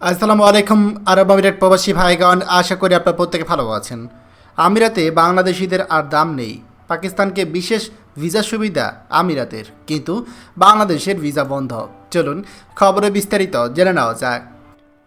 আসসালামু আলাইকুম আরব আমিরাত প্রবাসী ভাইগণ, আশা করি আপনারা প্রত্যেকে ভালো আছেন। আমিরাতে বাংলাদেশিদের আর দাম নেই। পাকিস্তানকে বিশেষ ভিসা সুবিধা আমিরাতের, কিন্তু বাংলাদেশের ভিসা বন্ধ। চলুন খবরে বিস্তারিত জেনে নেওয়া যাক।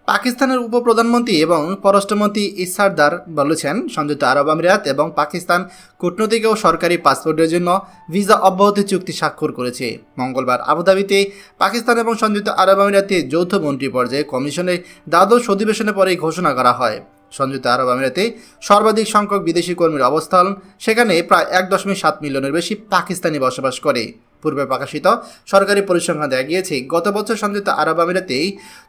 পাকিস্তানের উপপ্রধানমন্ত্রী এবং পররাষ্ট্রমন্ত্রী ইসারদার বলেছেন, সংযুক্ত আরব আমিরাত এবং পাকিস্তান কূটনৈতিক ও সরকারি পাসপোর্টের জন্য ভিসা অব্যাহতি চুক্তি স্বাক্ষর করেছে। মঙ্গলবার আবুধাবিতে পাকিস্তান এবং সংযুক্ত আরব আমিরাতের যৌথ মন্ত্রী পর্যায়ে কমিশনের দ্বাদশ অধিবেশনের পরেই ঘোষণা করা হয়। সংযুক্ত আরব আমিরাতে সর্বাধিক সংখ্যক বিদেশি কর্মীর অবস্থান, সেখানে প্রায় 1.7 মিলিয়নের বেশি পাকিস্তানি বসবাস করে। পূর্বে প্রকাশিত সরকারি পরিসংখ্যান দেখা গিয়েছে, গত বছর সংযুক্ত আরব আমিরাতেই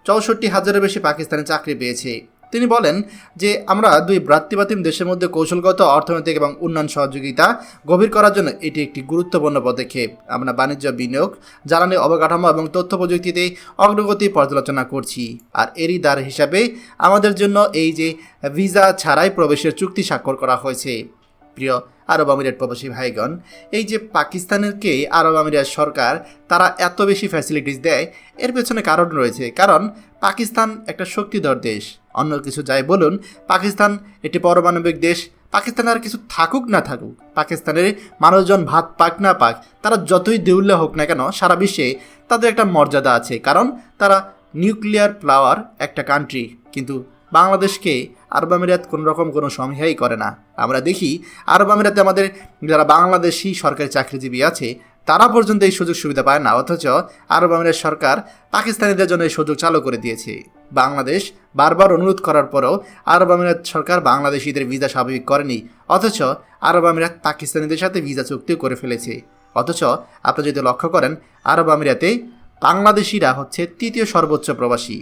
64,000-এর বেশি পাকিস্তানি চাকরি পেয়েছে। তিনি বলেন যে, আমরা দুই ভ্রাতৃপ্রতিম দেশের মধ্যে কৌশলগত, অর্থনৈতিক এবং উন্নয়ন সহযোগিতা গভীর করার জন্য এটি একটি গুরুত্বপূর্ণ পদক্ষেপ। আমরা বাণিজ্য, বিনিয়োগ, জ্বালানি, অবকাঠামো এবং তথ্য প্রযুক্তিতে অগ্রগতি পর্যালোচনা করছি। আর এরই দ্বার হিসাবে আমাদের জন্য এই যে ভিসা ছাড়াই প্রবেশের চুক্তি স্বাক্ষর করা হয়েছে। প্রিয় আরব আমিরাত প্রবাসী ভাইগণ, এই যে পাকিস্তানেরকে আরব আমিরাত সরকার তারা এত বেশি ফ্যাসিলিটিস দেয়, এর পেছনে কারণ রয়েছে। কারণ পাকিস্তান একটা শক্তিধর দেশ। অন্য কিছু যাই বলুন, পাকিস্তান একটি পারমাণবিক দেশ। পাকিস্তানে আর কিছু থাকুক না থাকুক, পাকিস্তানের মানুষজন ভাত পাক না পাক, তারা যতই দেউল্য হোক না কেন, সারা বিশ্বে তাদের একটা মর্যাদা আছে। কারণ তারা নিউক্লিয়ার পাওয়ার একটা কান্ট্রি। কিন্তু বাংলাদেশকে আরব আমিরাত কোনো সমীহাই করে না। আমরা দেখি আরব আমিরাতে আমাদের যারা বাংলাদেশি সরকারি চাকরিজীবী আছে, তারা পর্যন্ত এই সুযোগ সুবিধা পায় না। অথচ আরব আমিরাত সরকার পাকিস্তানিদের জন্য এই সুযোগ চালু করে দিয়েছে। বাংলাদেশ বারবার অনুরোধ করার পরেও আরব আমিরাত সরকার বাংলাদেশিদের ভিসা স্বাভাবিক করেনি। অথচ আরব আমিরাত পাকিস্তানিদের সাথে ভিসা চুক্তিও করে ফেলেছে। অথচ আপনি যদি লক্ষ্য করেন, আরব আমিরাতে বাংলাদেশিরা হচ্ছে তৃতীয় সর্বোচ্চ প্রবাসী।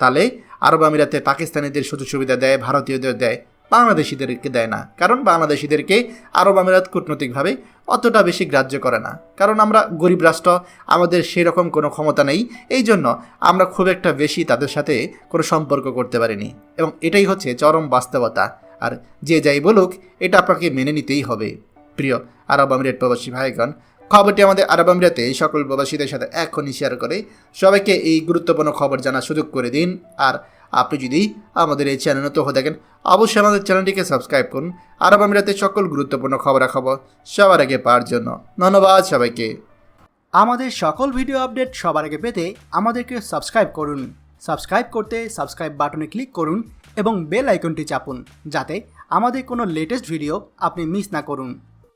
তাহলে আরব আমিরাতে পাকিস্তানিদের সুযোগ সুবিধা দেয়, ভারতীয়দের দেয়, বাংলাদেশিদেরকে দেয় না। কারণ বাংলাদেশিদেরকে আরব আমিরাত কূটনৈতিকভাবে অতটা বেশি গ্রাহ্য করে না। কারণ আমরা গরিব রাষ্ট্র, আমাদের সেরকম কোনো ক্ষমতা নেই। এই জন্য আমরা খুব একটা বেশি তাদের সাথে কোনো সম্পর্ক করতে পারিনি। এবং এটাই হচ্ছে চরম বাস্তবতা। আর যে যাই বলুক, এটা আপনাকে মেনে নিতেই হবে। প্রিয় আরব আমিরাত প্রবাসী ভাইগণ, খবরটি আমাদের আরব আমিরাতে সকল প্রবাসীদের সাথে এখনই শেয়ার করে সবাইকে এই গুরুত্বপূর্ণ খবর জানার সুযোগ করে দিন। আর আপনি যদি আমাদের এই চ্যানেল নতুন হয়ে থাকেন, অবশ্যই আমাদের চ্যানেলটিকে সাবস্ক্রাইব করুন আরব আমিরাতের সকল গুরুত্বপূর্ণ খবরাখবর সবার আগে পাওয়ার জন্য। ধন্যবাদ সবাইকে। আমাদের সকল ভিডিও আপডেট সবার আগে পেতে আমাদেরকে সাবস্ক্রাইব করুন। সাবস্ক্রাইব করতে সাবস্ক্রাইব বাটনে ক্লিক করুন এবং বেল আইকনটি চাপুন, যাতে আমাদের কোনো লেটেস্ট ভিডিও আপনি মিস না করুন।